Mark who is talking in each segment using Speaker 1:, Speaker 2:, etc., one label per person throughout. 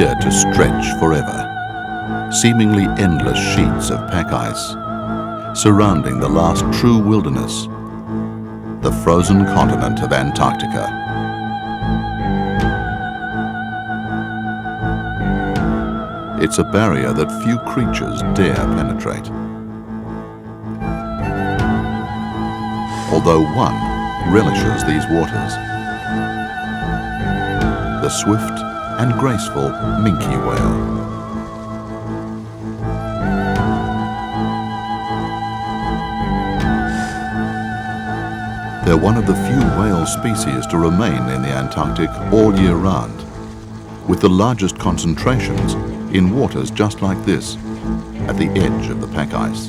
Speaker 1: appear to stretch forever, seemingly endless sheets of pack ice, surrounding the last true wilderness, the frozen continent of Antarctica. It's a barrier that few creatures dare penetrate. Although one relishes these waters, the swift and graceful minke whale. They're one of the few whale species to remain in the Antarctic all year round, with the largest concentrations in waters just like this, at the edge of the pack ice.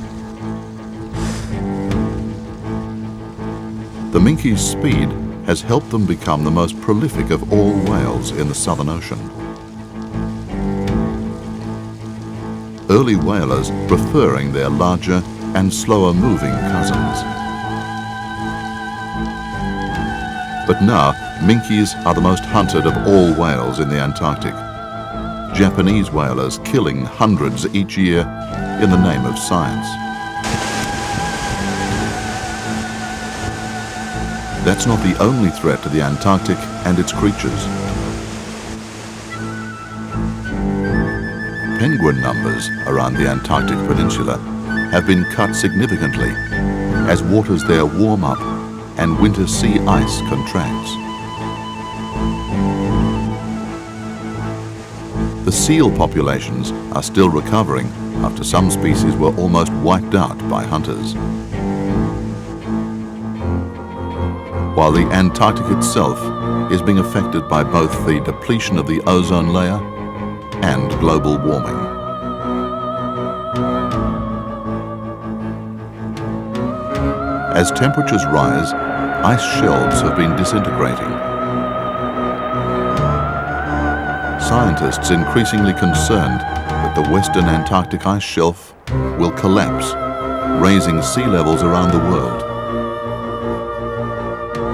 Speaker 1: The minke's speed has helped them become the most prolific of all whales in the Southern Ocean. Early whalers preferring their larger and slower moving cousins. But now, minkies are the most hunted of all whales in the Antarctic. Japanese whalers killing hundreds each year in the name of science. That's not the only threat to the Antarctic and its creatures. Penguin numbers around the Antarctic Peninsula have been cut significantly as waters there warm up and winter sea ice contracts. The seal populations are still recovering after some species were almost wiped out by hunters. While the Antarctic itself is being affected by both the depletion of the ozone layer and global warming. As temperatures rise, ice shelves have been disintegrating. Scientists increasingly concerned that the western Antarctic ice shelf will collapse, raising sea levels around the world.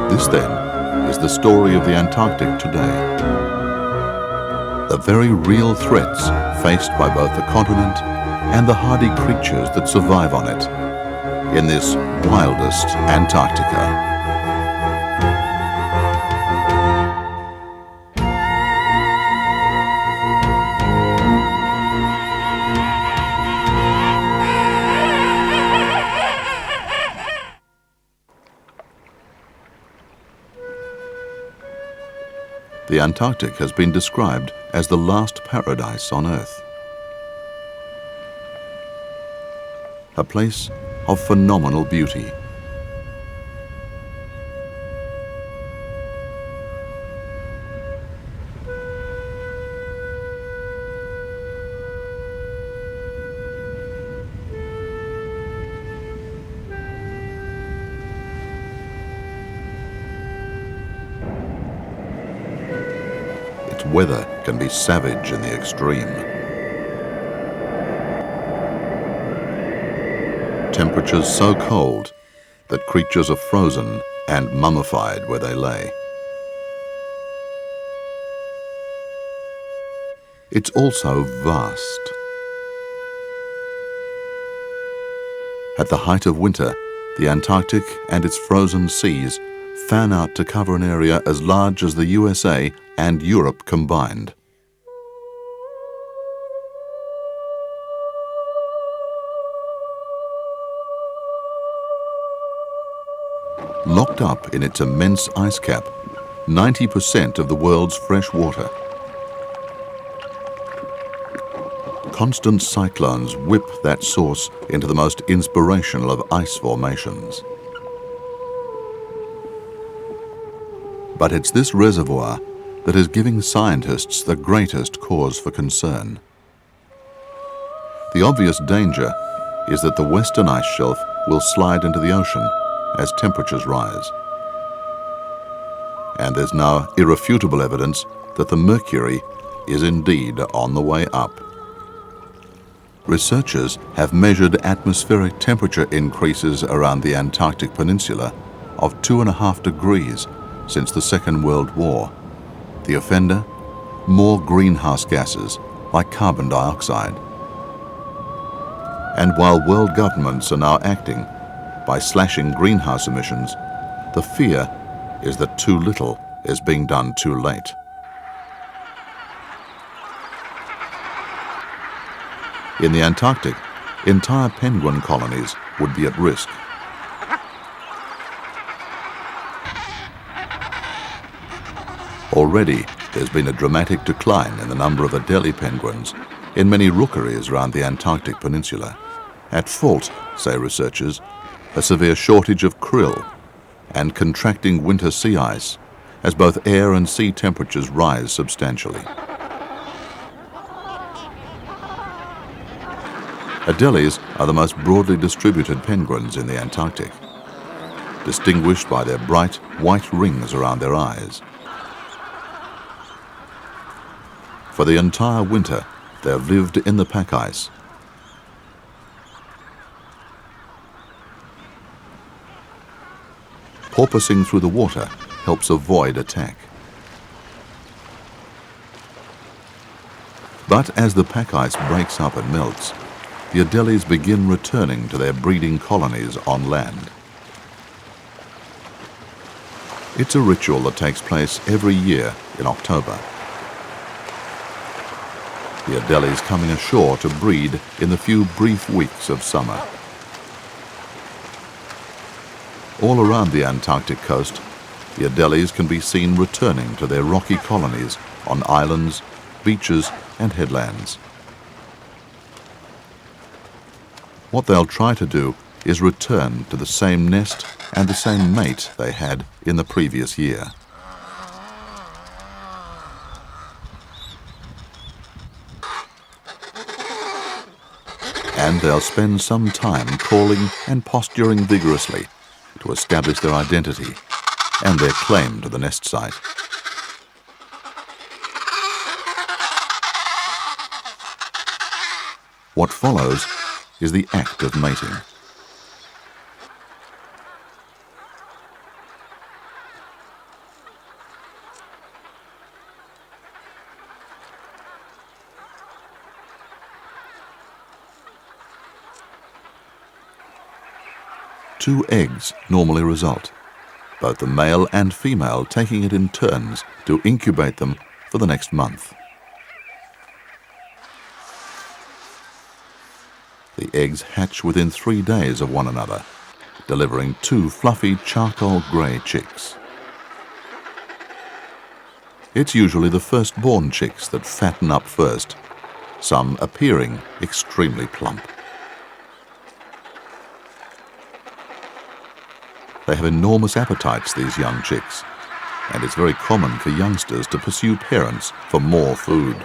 Speaker 1: This, then, is the story of the Antarctic today. The very real threats faced by both the continent and the hardy creatures that survive on it in this wildest Antarctica. The Antarctic has been described as the last paradise on Earth. A place of phenomenal beauty. Its weather can be savage in the extreme. Temperatures so cold that creatures are frozen and mummified where they lay. It's also vast. At the height of winter, the Antarctic and its frozen seas fan out to cover an area as large as the USA and Europe combined. Locked up in its immense ice cap, 90% of the world's fresh water. Constant cyclones whip that source into the most inspirational of ice formations. But it's this reservoir that is giving scientists the greatest cause for concern. The obvious danger is that the western ice shelf will slide into the ocean as temperatures rise. And there's now irrefutable evidence that the mercury is indeed on the way up. Researchers have measured atmospheric temperature increases around the Antarctic Peninsula of 2.5 degrees since the Second World War. The offender, more greenhouse gases like carbon dioxide. And while world governments are now acting by slashing greenhouse emissions, the fear is that too little is being done too late. In the Antarctic, entire penguin colonies would be at risk. Already, there's been a dramatic decline in the number of Adelie penguins in many rookeries around the Antarctic peninsula. At fault, say researchers, a severe shortage of krill and contracting winter sea ice as both air and sea temperatures rise substantially. Adelies are the most broadly distributed penguins in the Antarctic, distinguished by their bright white rings around their eyes. For the entire winter, they have lived in the pack ice. Porpoising through the water helps avoid attack. But as the pack ice breaks up and melts, the Adelies begin returning to their breeding colonies on land. It's a ritual that takes place every year in October. The Adelies coming ashore to breed in the few brief weeks of summer. All around the Antarctic coast, the Adelies can be seen returning to their rocky colonies on islands, beaches and headlands. What they'll try to do is return to the same nest and the same mate they had in the previous year. And they'll spend some time calling and posturing vigorously to establish their identity and their claim to the nest site. What follows is the act of mating. Two eggs normally result, both the male and female taking it in turns to incubate them for the next month. The eggs hatch within 3 days of one another, delivering 2 fluffy charcoal grey chicks. It's usually the firstborn chicks that fatten up first, some appearing extremely plump. They have enormous appetites, these young chicks, and it's very common for youngsters to pursue parents for more food.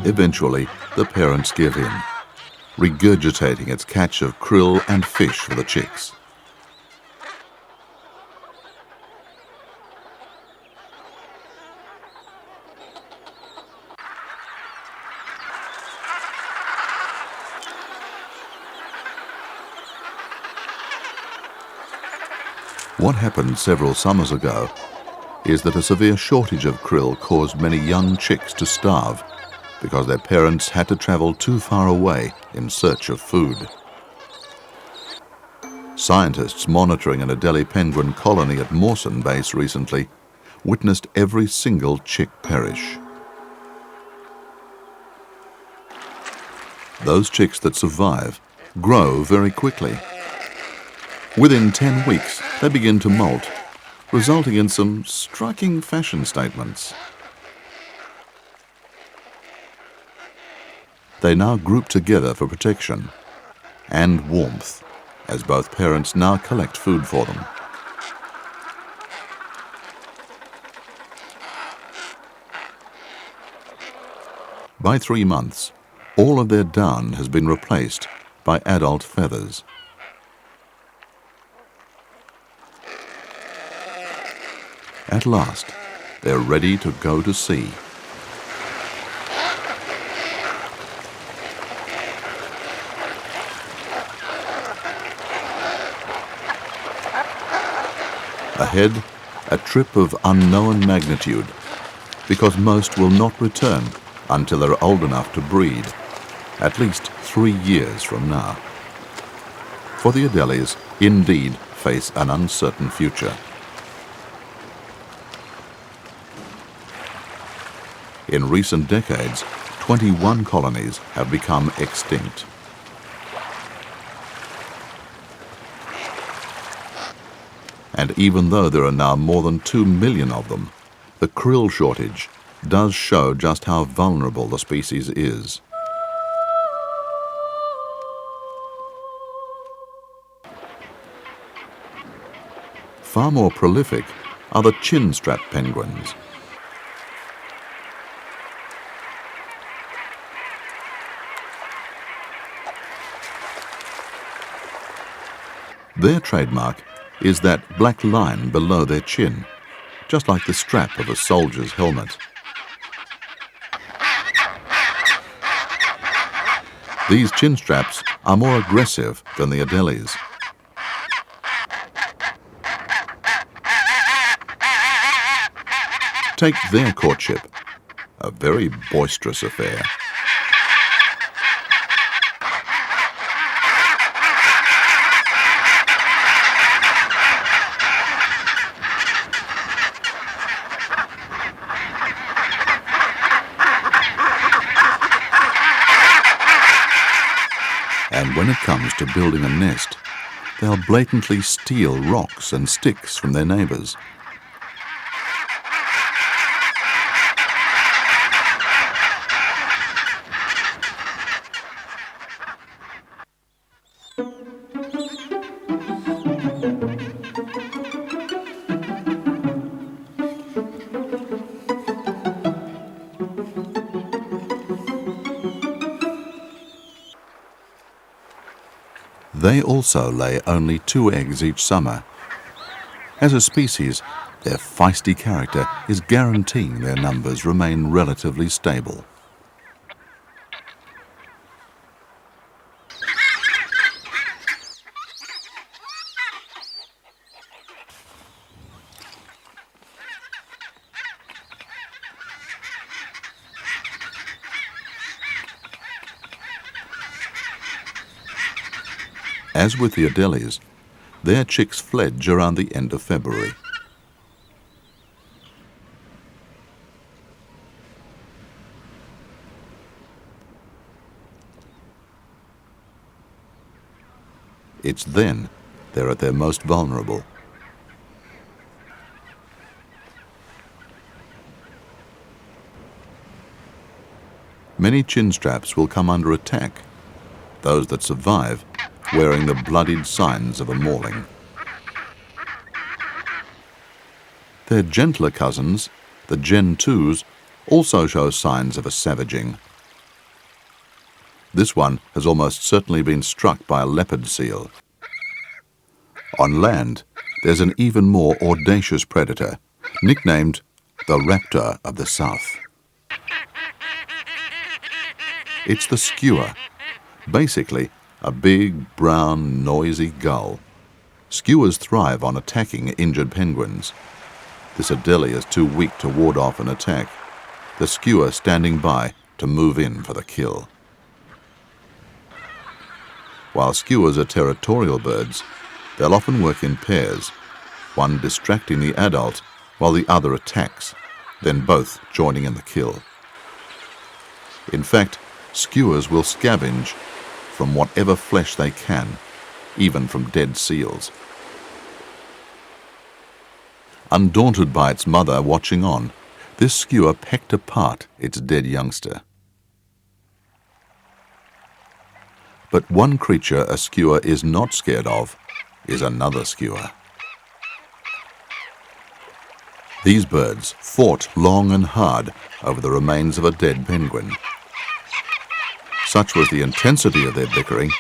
Speaker 1: Eventually, the parents give in, regurgitating its catch of krill and fish for the chicks. What happened several summers ago is that a severe shortage of krill caused many young chicks to starve because their parents had to travel too far away in search of food. Scientists monitoring an Adelie penguin colony at Mawson Base recently witnessed every single chick perish. Those chicks that survive grow very quickly. Within 10 weeks, they begin to molt, resulting in some striking fashion statements. They now group together for protection and warmth, as both parents now collect food for them. By 3 months, all of their down has been replaced by adult feathers. At last, they're ready to go to sea. Ahead, a trip of unknown magnitude, because most will not return until they're old enough to breed, at least 3 years from now. For the Adelies, indeed, face an uncertain future. In recent decades, 21 colonies have become extinct. And even though there are now more than 2 million of them, the krill shortage does show just how vulnerable the species is. Far more prolific are the chin-strap penguins. Their trademark is that black line below their chin, just like the strap of a soldier's helmet. These chin straps are more aggressive than the Adelies. Take their courtship, a very boisterous affair. And when it comes to building a nest, they'll blatantly steal rocks and sticks from their neighbours. They also lay only 2 eggs each summer. As a species, their feisty character is guaranteeing their numbers remain relatively stable. As with the Adelies, their chicks fledge around the end of February. It's then they're at their most vulnerable. Many chin straps will come under attack, those that survive wearing the bloodied signs of a mauling. Their gentler cousins, the Gen 2s, also show signs of a savaging. This one has almost certainly been struck by a leopard seal. On land, there's an even more audacious predator, nicknamed the raptor of the south. It's the skua, basically a big, brown, noisy gull. Skuas thrive on attacking injured penguins. This Adelie is too weak to ward off an attack, the skua standing by to move in for the kill. While skuas are territorial birds, they'll often work in pairs, one distracting the adult while the other attacks, then both joining in the kill. In fact, skuas will scavenge from whatever flesh they can, even from dead seals. Undaunted by its mother watching on, this skua pecked apart its dead youngster. But one creature a skua is not scared of is another skua. These birds fought long and hard over the remains of a dead penguin, Such was the intensity of their bickering,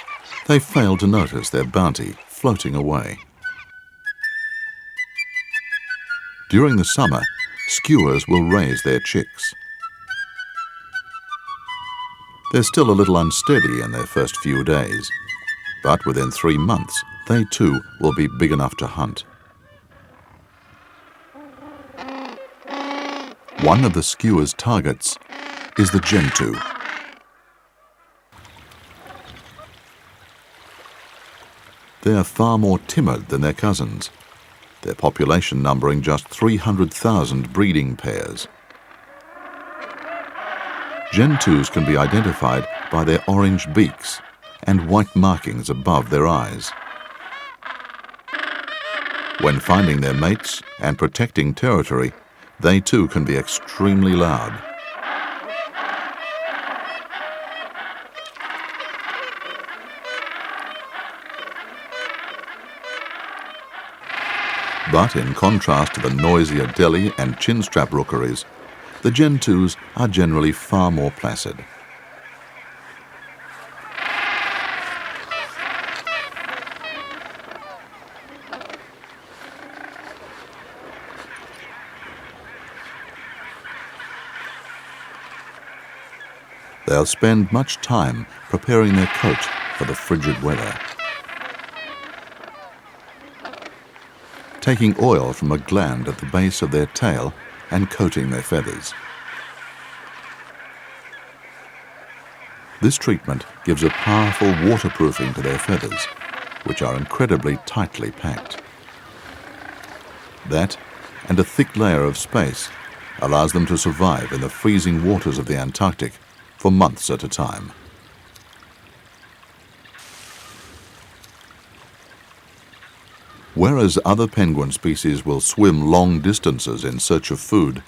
Speaker 1: they failed to notice their bounty floating away. During the summer, skuas will raise their chicks. They're still a little unsteady in their first few days, but within 3 months, they too will be big enough to hunt. One of the skua's targets is the gentoo. They are far more timid than their cousins, their population numbering just 300,000 breeding pairs. Gentoos can be identified by their orange beaks and white markings above their eyes. When finding their mates and protecting territory, they too can be extremely loud. But in contrast to the noisier Delhi and chinstrap rookeries, the gentoos are generally far more placid. They'll spend much time preparing their coat for the frigid weather. Taking oil from a gland at the base of their tail and coating their feathers. This treatment gives a powerful waterproofing to their feathers, which are incredibly tightly packed. That, and a thick layer of space, allows them to survive in the freezing waters of the Antarctic for months at a time. Whereas other penguin species will swim long distances in search of food,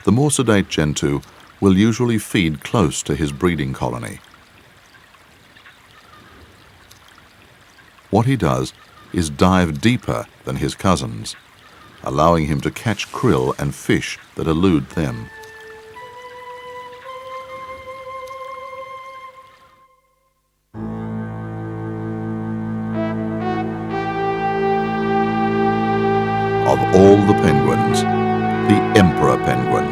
Speaker 1: the more sedate gentoo will usually feed close to his breeding colony. What he does is dive deeper than his cousins, allowing him to catch krill and fish that elude them. Of all the penguins, the emperor penguin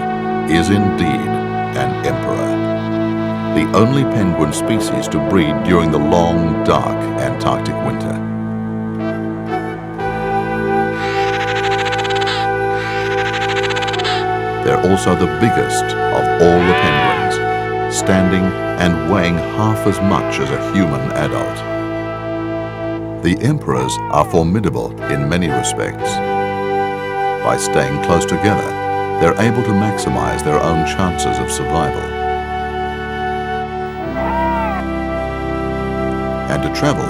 Speaker 1: is indeed an emperor. The only penguin species to breed during the long, dark Antarctic winter. They're also the biggest of all the penguins, standing and weighing half as much as a human adult. The emperors are formidable in many respects. By staying close together, they're able to maximize their own chances of survival. And to travel,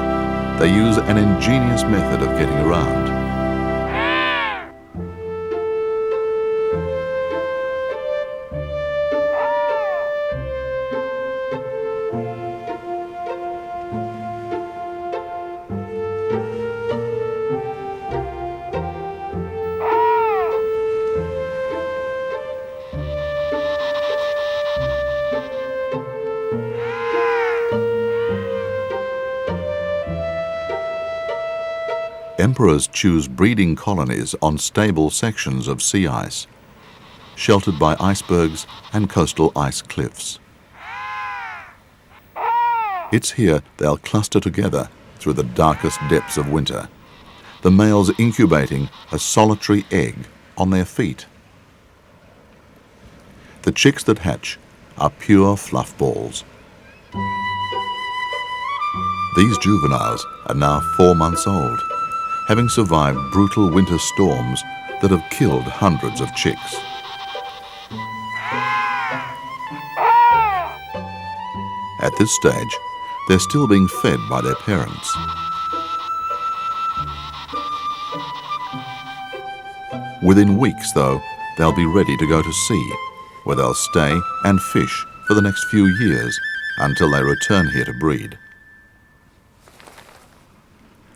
Speaker 1: they use an ingenious method of getting around. Emperors choose breeding colonies on stable sections of sea ice, sheltered by icebergs and coastal ice cliffs. It's here they'll cluster together through the darkest depths of winter, the males incubating a solitary egg on their feet. The chicks that hatch are pure fluff balls. These juveniles are now 4 months old, having survived brutal winter storms that have killed hundreds of chicks. At this stage, they're still being fed by their parents. Within weeks, though, they'll be ready to go to sea, where they'll stay and fish for the next few years until they return here to breed.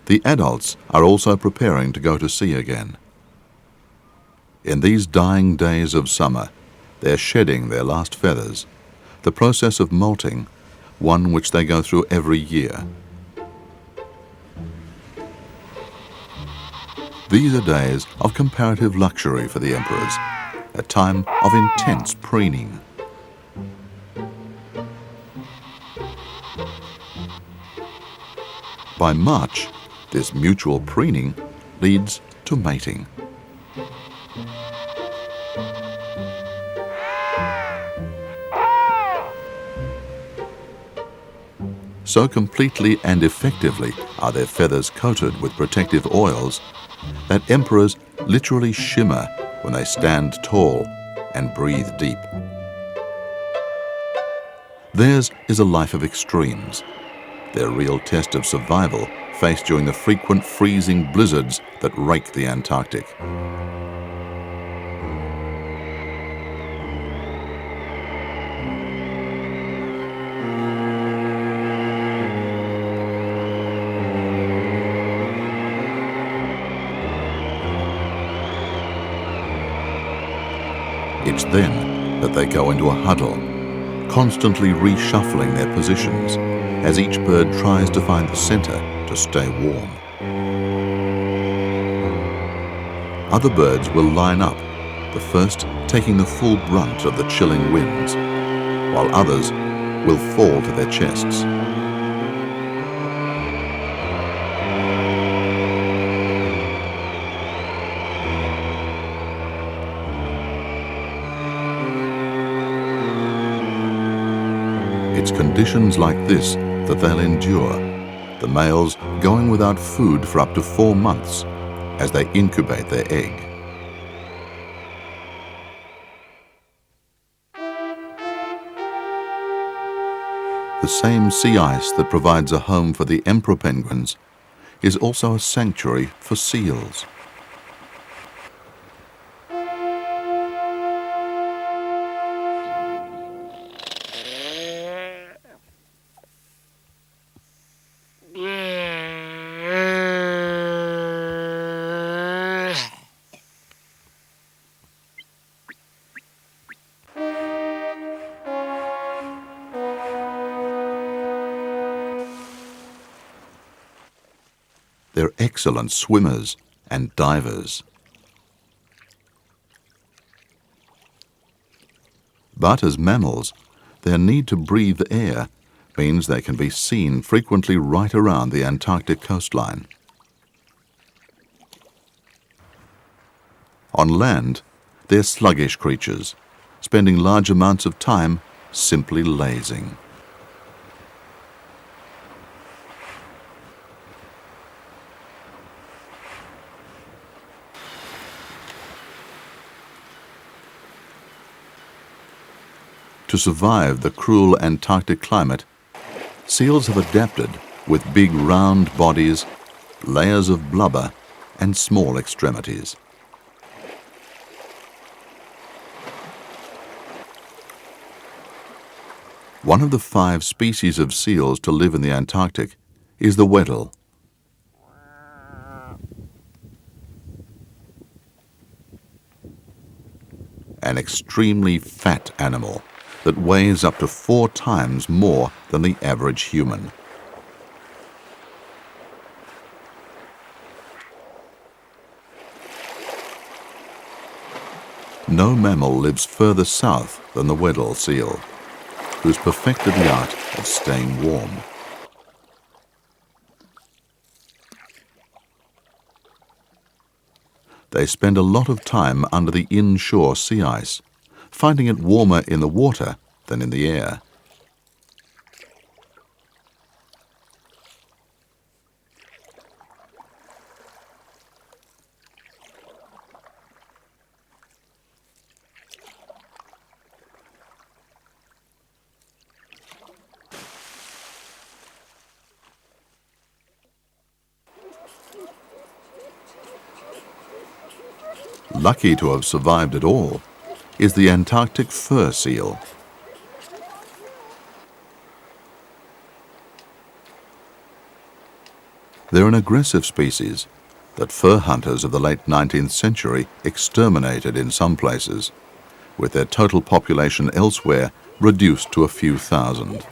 Speaker 1: The adults are also preparing to go to sea again. In these dying days of summer, they're shedding their last feathers, the process of molting one which they go through every year. These are days of comparative luxury for the emperors, a time of intense preening. By March, this mutual preening leads to mating. So completely and effectively are their feathers coated with protective oils that emperors literally shimmer when they stand tall and breathe deep. Theirs is a life of extremes, their real test of survival faced during the frequent freezing blizzards that rake the Antarctic. It's then that they go into a huddle, constantly reshuffling their positions as each bird tries to find the center to stay warm. Other birds will line up, the first taking the full brunt of the chilling winds, while others will fall to their chests. It's conditions like this that they'll endure, the males going without food for up to 4 months as they incubate their egg. The same sea ice that provides a home for the emperor penguins is also a sanctuary for seals. They're excellent swimmers and divers. But as mammals, their need to breathe air means they can be seen frequently right around the Antarctic coastline. On land, they're sluggish creatures, spending large amounts of time simply lazing. To survive the cruel Antarctic climate, seals have adapted with big round bodies, layers of blubber, and small extremities. One of the 5 species of seals to live in the Antarctic is the Weddell. An extremely fat animal that weighs up to 4 times more than the average human. No mammal lives further south than the Weddell seal, who's perfected the art of staying warm. They spend a lot of time under the inshore sea ice, finding it warmer in the water than in the air. Lucky to have survived it all is the Antarctic fur seal. They're an aggressive species that fur hunters of the late 19th century exterminated in some places, with their total population elsewhere reduced to a few thousand.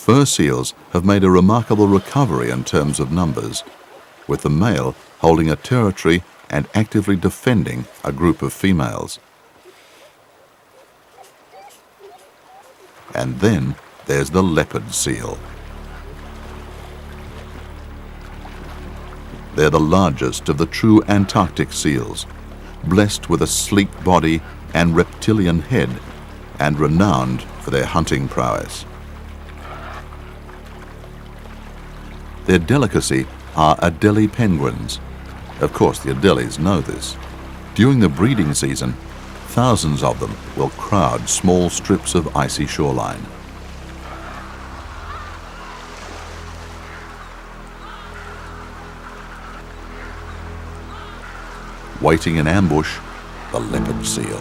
Speaker 1: Fur seals have made a remarkable recovery in terms of numbers, with the male holding a territory and actively defending a group of females. And then there's the leopard seal. They're the largest of the true Antarctic seals, blessed with a sleek body and reptilian head, and renowned for their hunting prowess. Their delicacy are Adelie penguins. Of course, the Adelies know this. During the breeding season, thousands of them will crowd small strips of icy shoreline. Waiting in ambush, the leopard seal.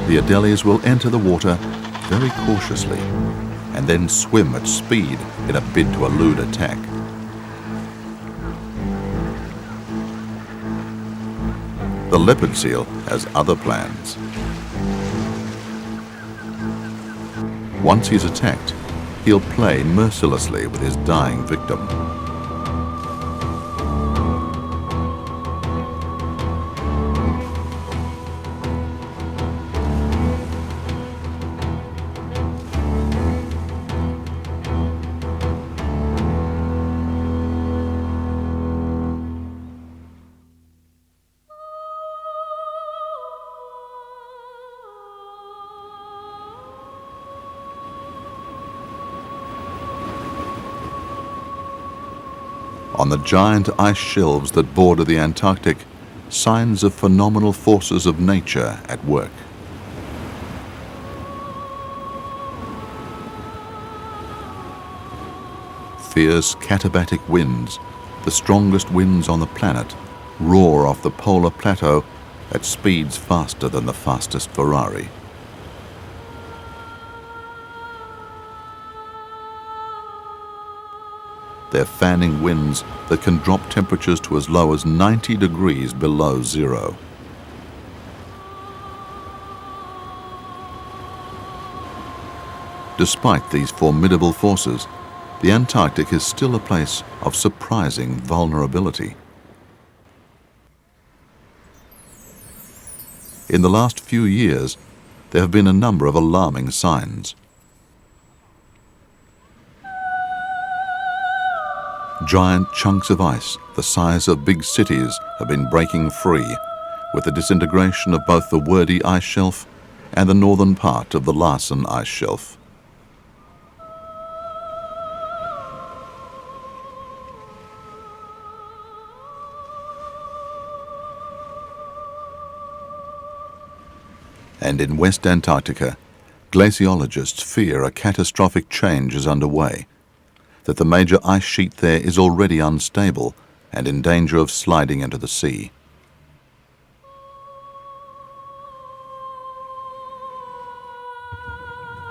Speaker 1: The Adelies will enter the water very cautiously and then swim at speed in a bid to elude attack. The leopard seal has other plans. Once he's attacked, he'll play mercilessly with his dying victim. On the giant ice shelves that border the Antarctic, signs of phenomenal forces of nature at work. Fierce katabatic winds, the strongest winds on the planet, roar off the polar plateau at speeds faster than the fastest Ferrari. They're fanning winds that can drop temperatures to as low as 90 degrees below zero. Despite these formidable forces, the Antarctic is still a place of surprising vulnerability. In the last few years, there have been a number of alarming signs. Giant chunks of ice the size of big cities have been breaking free, with the disintegration of both the Wildest ice shelf and the northern part of the Larsen ice shelf. And in West Antarctica, glaciologists fear a catastrophic change is underway, that the major ice sheet there is already unstable and in danger of sliding into the sea.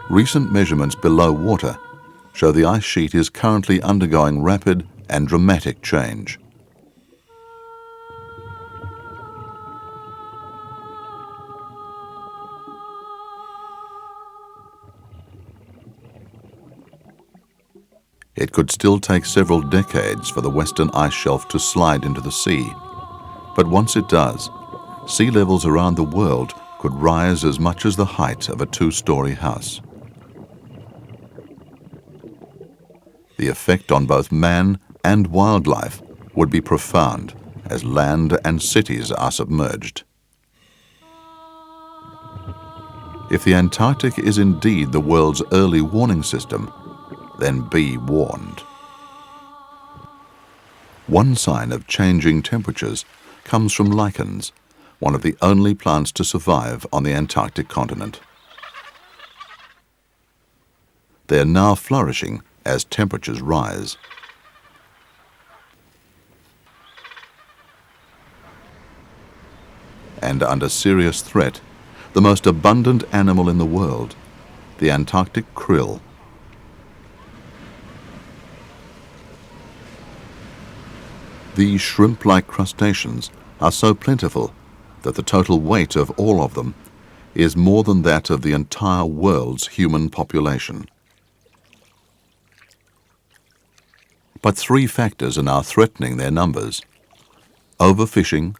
Speaker 1: Recent measurements below water show the ice sheet is currently undergoing rapid and dramatic change. It could still take several decades for the western ice shelf to slide into the sea, but once it does, sea levels around the world could rise as much as the height of a two-story house. The effect on both man and wildlife would be profound as land and cities are submerged. If the Antarctic is indeed the world's early warning system, then be warned. One sign of changing temperatures comes from lichens, one of the only plants to survive on the Antarctic continent. They are now flourishing as temperatures rise. And under serious threat, the most abundant animal in the world, the Antarctic krill. These shrimp-like crustaceans are so plentiful that the total weight of all of them is more than that of the entire world's human population. But three factors are now threatening their numbers: overfishing,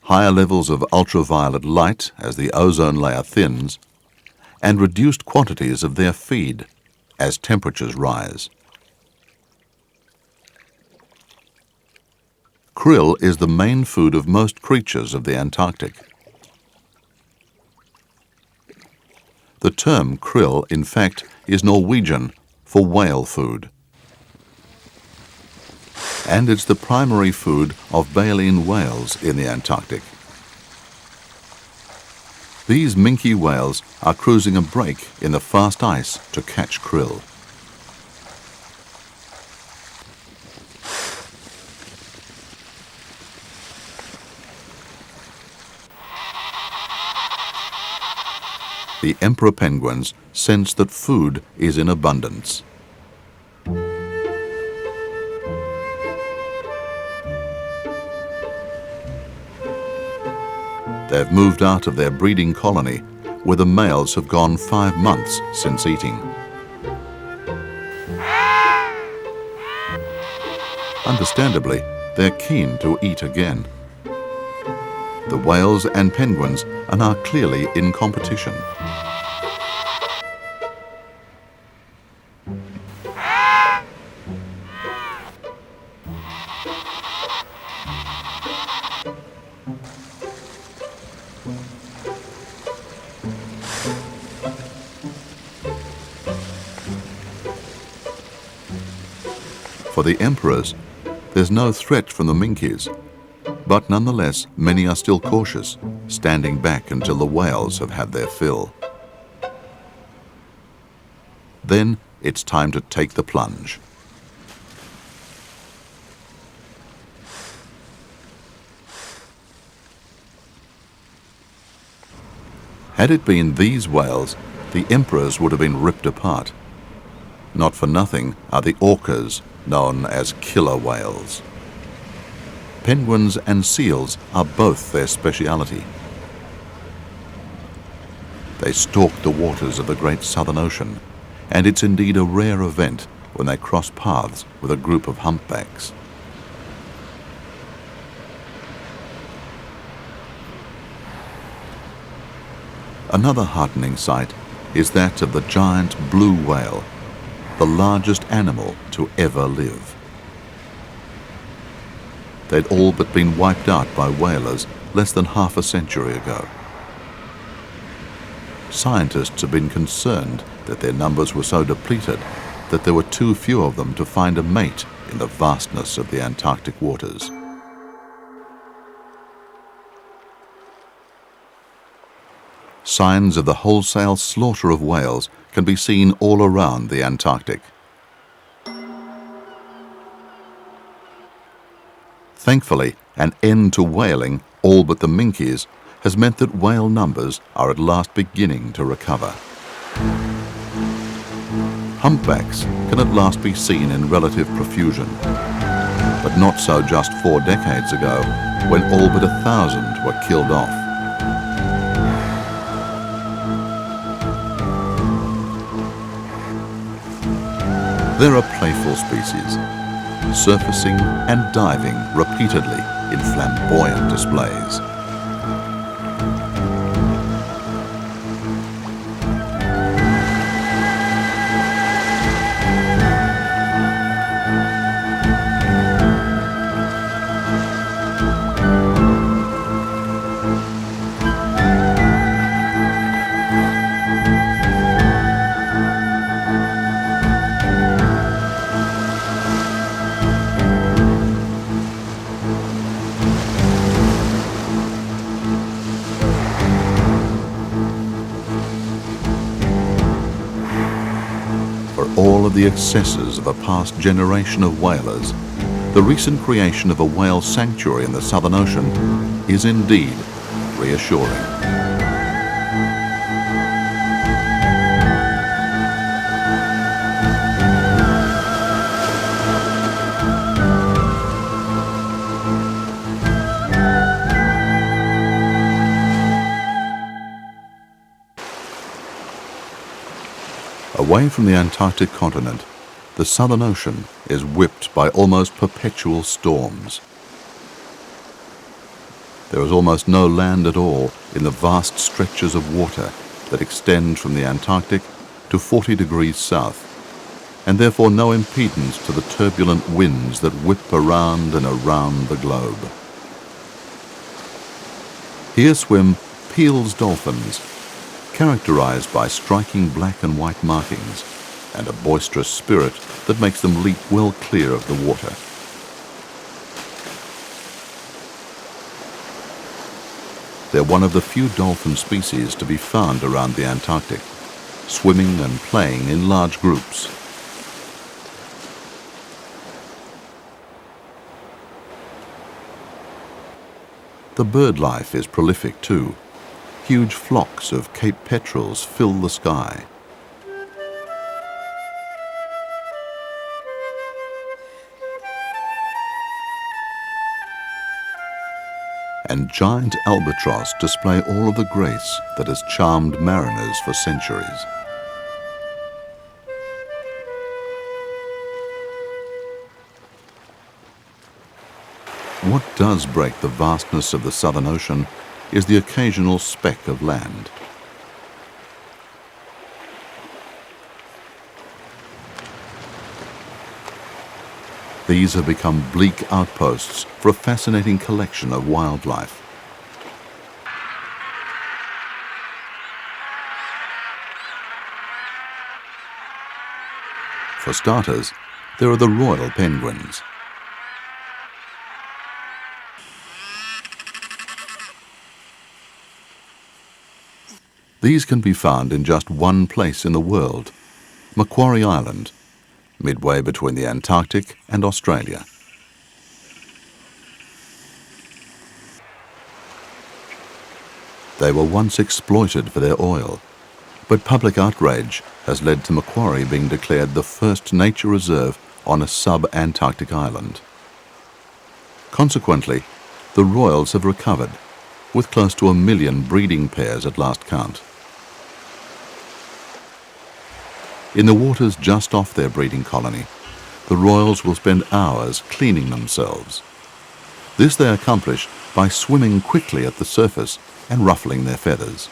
Speaker 1: higher levels of ultraviolet light as the ozone layer thins, and reduced quantities of their feed as temperatures rise. Krill is the main food of most creatures of the Antarctic. The term krill, in fact, is Norwegian for whale food. And it's the primary food of baleen whales in the Antarctic. These minke whales are cruising a break in the fast ice to catch krill. The emperor penguins sense that food is in abundance. They've moved out of their breeding colony, where the males have gone 5 months since eating. Understandably, they're keen to eat again. The whales and penguins are now clearly in competition. For the emperors, there's no threat from the minkes, but nonetheless many are still cautious, standing back until the whales have had their fill. Then it's time to take the plunge. Had it been these whales, the emperors would have been ripped apart. Not for nothing are the orcas known as killer whales. Penguins and seals are both their speciality. They stalk the waters of the great Southern Ocean, and it's indeed a rare event when they cross paths with a group of humpbacks. Another heartening sight is that of the giant blue whale, the largest animal to ever live. They'd all but been wiped out by whalers less than half a century ago. Scientists have been concerned that their numbers were so depleted that there were too few of them to find a mate in the vastness of the Antarctic waters. Signs of the wholesale slaughter of whales can be seen all around the Antarctic. Thankfully, an end to whaling, all but the minkes, has meant that whale numbers are at last beginning to recover. Humpbacks can at last be seen in relative profusion, but not so just 4 decades ago, when all but 1,000 were killed off. There are playful species, surfacing and diving repeatedly in flamboyant displays. All of the excesses of a past generation of whalers, the recent creation of a whale sanctuary in the Southern Ocean is indeed reassuring. Away from the Antarctic continent, the Southern Ocean is whipped by almost perpetual storms. There is almost no land at all in the vast stretches of water that extend from the Antarctic to 40 degrees south, and therefore no impedance to the turbulent winds that whip around and around the globe. Here swim Peale's dolphins, characterized by striking black and white markings and a boisterous spirit that makes them leap well clear of the water. They're one of the few dolphin species to be found around the Antarctic, swimming and playing in large groups. The bird life is prolific too. Huge flocks of Cape petrels fill the sky. And giant albatross display all of the grace that has charmed mariners for centuries. What does break the vastness of the Southern Ocean is the occasional speck of land. These have become bleak outposts for a fascinating collection of wildlife. For starters, there are the royal penguins. These can be found in just one place in the world, Macquarie Island, midway between the Antarctic and Australia. They were once exploited for their oil, but public outrage has led to Macquarie being declared the first nature reserve on a sub-Antarctic island. Consequently, the royals have recovered, with close to 1 million breeding pairs at last count. In the waters just off their breeding colony, the royals will spend hours cleaning themselves. This they accomplish by swimming quickly at the surface and ruffling their feathers.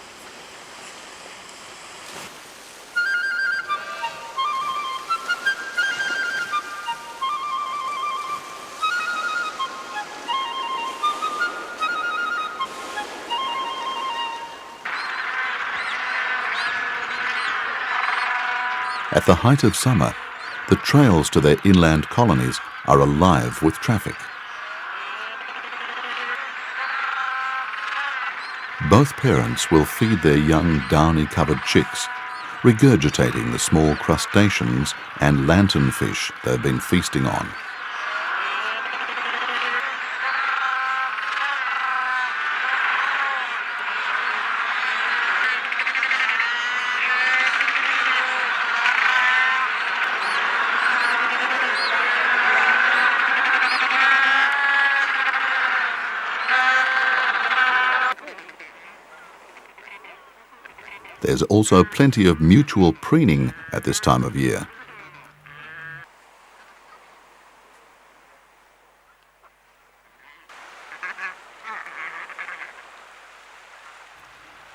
Speaker 1: At the height of summer, the trails to their inland colonies are alive with traffic. Both parents will feed their young downy-covered chicks, regurgitating the small crustaceans and lanternfish they've been feasting on. There's also plenty of mutual preening at this time of year.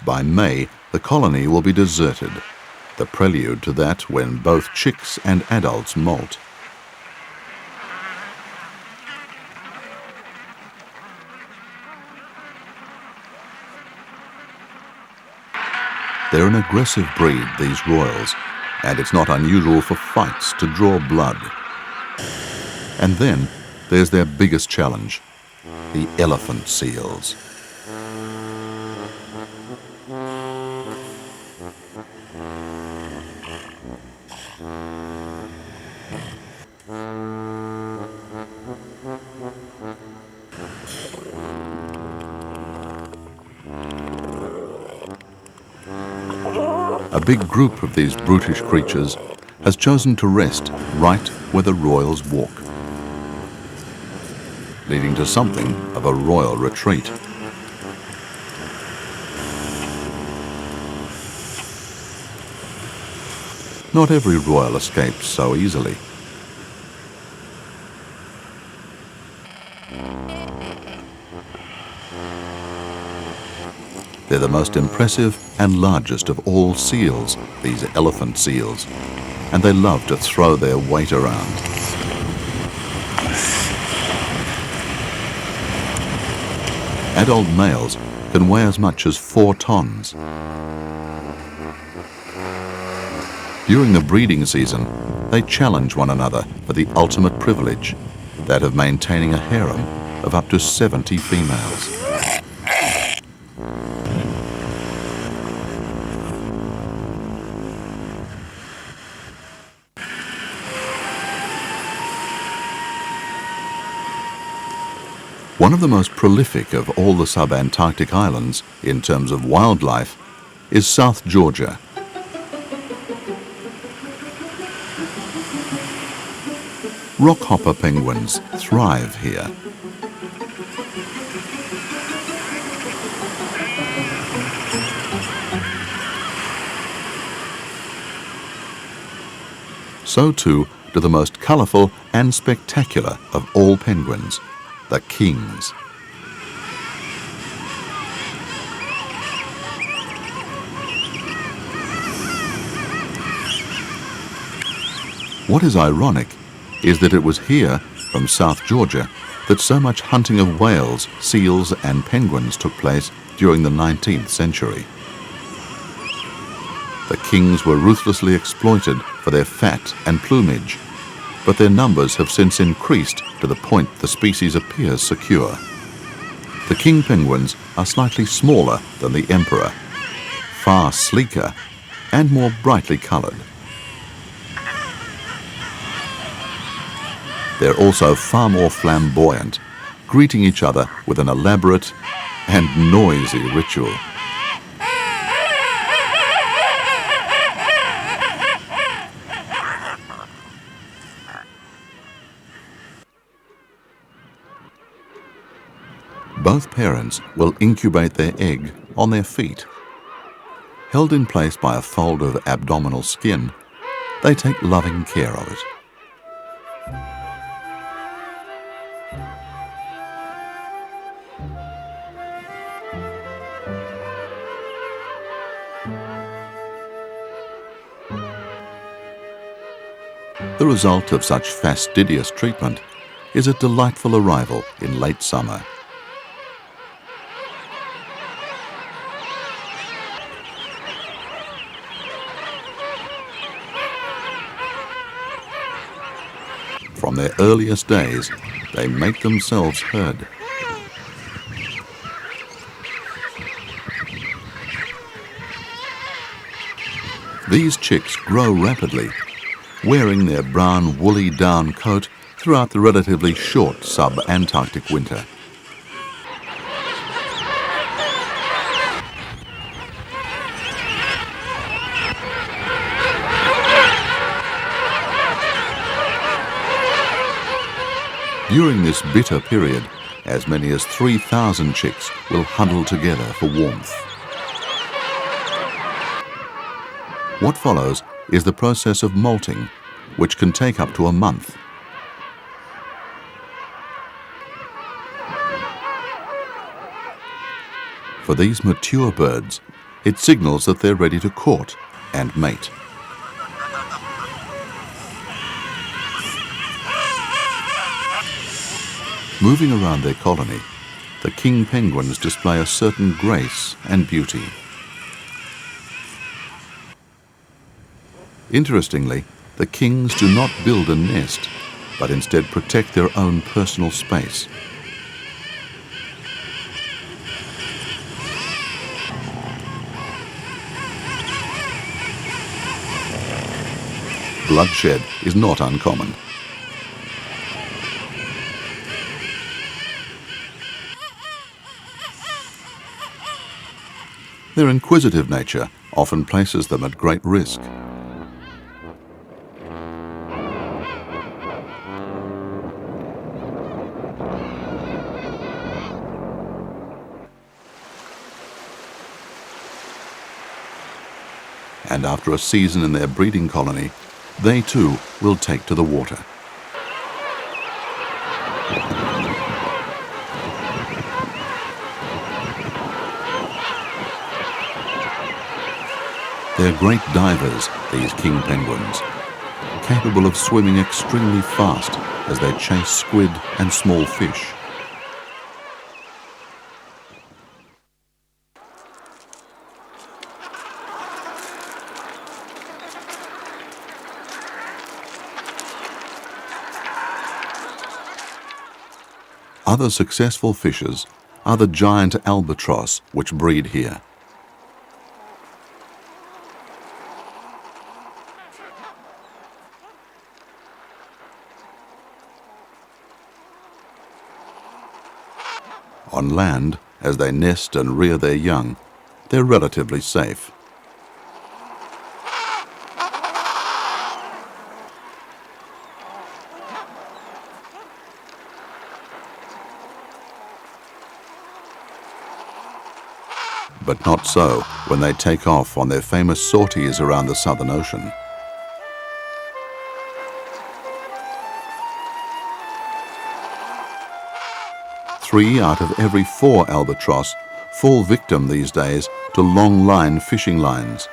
Speaker 1: By May, the colony will be deserted, the prelude to that when both chicks and adults molt. They're an aggressive breed, these royals, and it's not unusual for fights to draw blood. And then there's their biggest challenge, the elephant seals. A big group of these brutish creatures has chosen to rest right where the royals walk, leading to something of a royal retreat. Not every royal escapes so easily. They're the most impressive and largest of all seals, these elephant seals, and they love to throw their weight around. Adult males can weigh as much as 4 tons. During the breeding season, they challenge one another for the ultimate privilege, that of maintaining a harem of up to 70 females. One of the most prolific of all the sub-Antarctic islands in terms of wildlife is South Georgia. Rockhopper penguins thrive here. So too do the most colourful and spectacular of all penguins, the kings. What is ironic is that it was here, from South Georgia, that so much hunting of whales, seals and penguins took place during the 19th century. The kings were ruthlessly exploited for their fat and plumage, but their numbers have since increased to the point the species appears secure. The king penguins are slightly smaller than the emperor, far sleeker and more brightly coloured. They're also far more flamboyant, greeting each other with an elaborate and noisy ritual. Both parents will incubate their egg on their feet. Held in place by a fold of abdominal skin, they take loving care of it. The result of such fastidious treatment is a delightful arrival in late summer. From their earliest days, they make themselves heard. These chicks grow rapidly, wearing their brown woolly down coat throughout the relatively short sub-Antarctic winter. During this bitter period, as many as 3,000 chicks will huddle together for warmth. What follows is the process of molting, which can take up to a month. For these mature birds, it signals that they're ready to court and mate. Moving around their colony, the king penguins display a certain grace and beauty. Interestingly, the kings do not build a nest, but instead protect their own personal space. Bloodshed is not uncommon. Their inquisitive nature often places them at great risk. and after a season in their breeding colony, they too will take to the water. They're great divers, these king penguins, capable of swimming extremely fast as they chase squid and small fish. Other successful fishers are the giant albatross which breed here. On land, as they nest and rear their young, they're relatively safe. But not so when they take off on their famous sorties around the Southern Ocean. Three out of every 4 albatross fall victim these days to long-line fishing lines,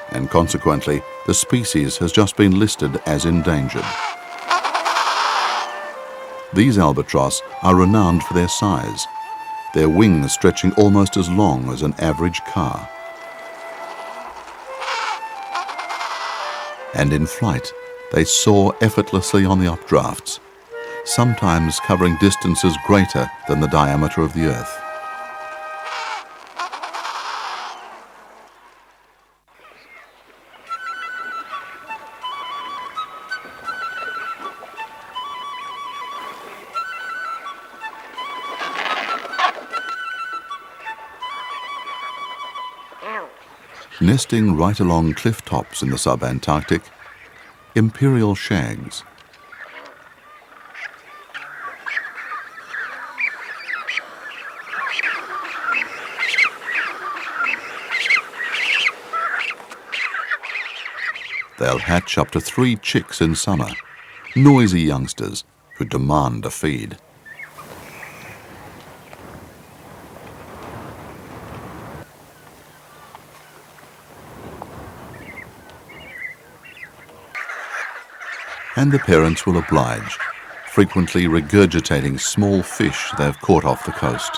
Speaker 1: and consequently the species has just been listed as endangered. These albatross are renowned for their size, their wings stretching almost as long as an average car. And in flight, they soar effortlessly on the updrafts, sometimes covering distances greater than the diameter of the Earth. Nesting right along cliff tops in the sub-Antarctic, imperial shags. They'll hatch up to 3 chicks in summer, noisy youngsters who demand a feed. And the parents will oblige, frequently regurgitating small fish they've caught off the coast.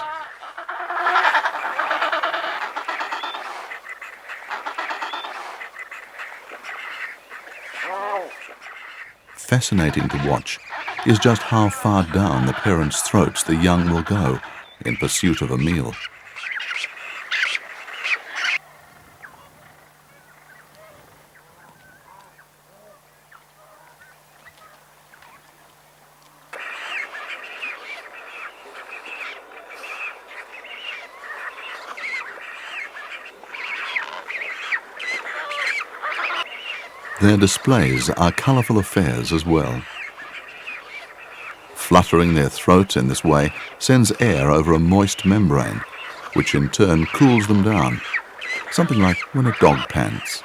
Speaker 1: Fascinating to watch is just how far down the parents' throats the young will go in pursuit of a meal. Their displays are colourful affairs as well. Fluttering their throats in this way sends air over a moist membrane, which in turn cools them down, something like when a dog pants.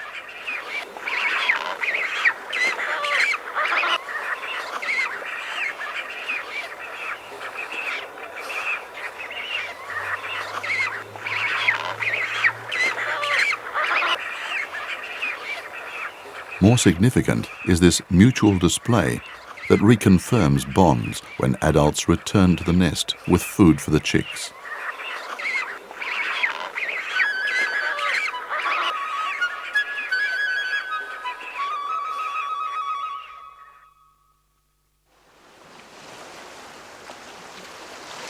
Speaker 1: More significant is this mutual display that reconfirms bonds when adults return to the nest with food for the chicks.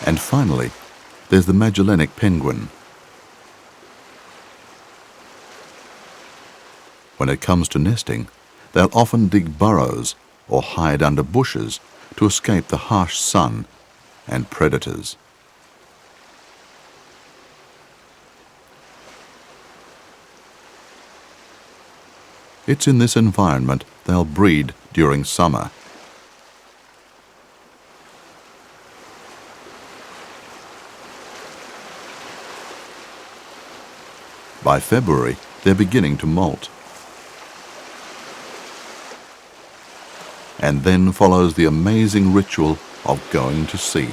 Speaker 1: And finally, there's the Magellanic penguin. When it comes to nesting, they'll often dig burrows or hide under bushes to escape the harsh sun and predators. It's in this environment they'll breed during summer. By February, they're beginning to molt. and then follows the amazing ritual of going to sea.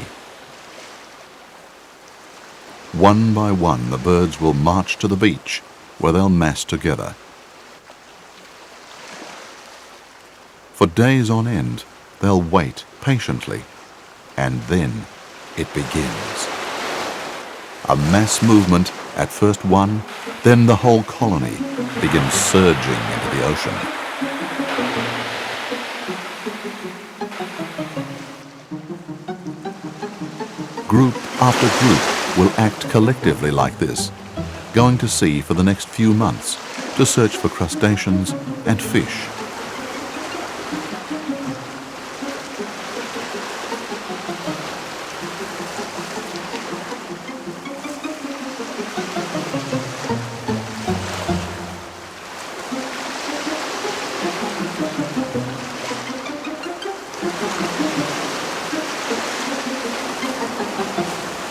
Speaker 1: One by one, the birds will march to the beach, where they'll mass together. For days on end, they'll wait patiently, and then it begins. A mass movement, at first one, then the whole colony begins surging into the ocean. Group after group will act collectively like this, going to sea for the next few months to search for crustaceans and fish.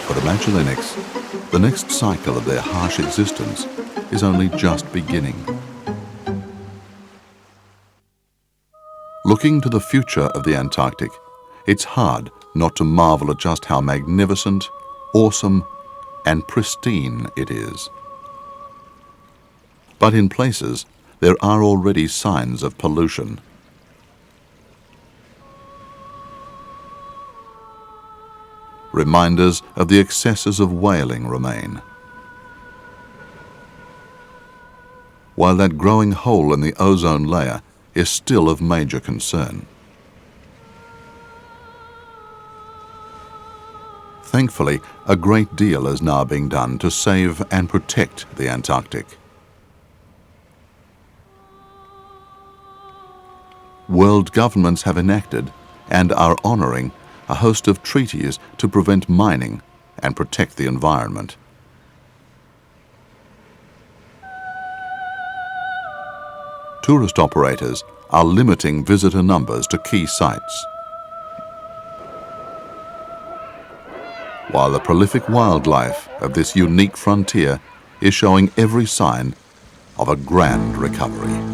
Speaker 1: For the Magellanics, the next cycle of their harsh existence is only just beginning. Looking to the future of the Antarctic, it's hard not to marvel at just how magnificent, awesome, and pristine it is. But in places, there are already signs of pollution. Reminders of the excesses of whaling remain. While that growing hole in the ozone layer is still of major concern. Thankfully, a great deal is now being done to save and protect the Antarctic. World governments have enacted and are honoring a host of treaties to prevent mining and protect the environment. Tourist operators are limiting visitor numbers to key sites, while the prolific wildlife of this unique frontier is showing every sign of a grand recovery.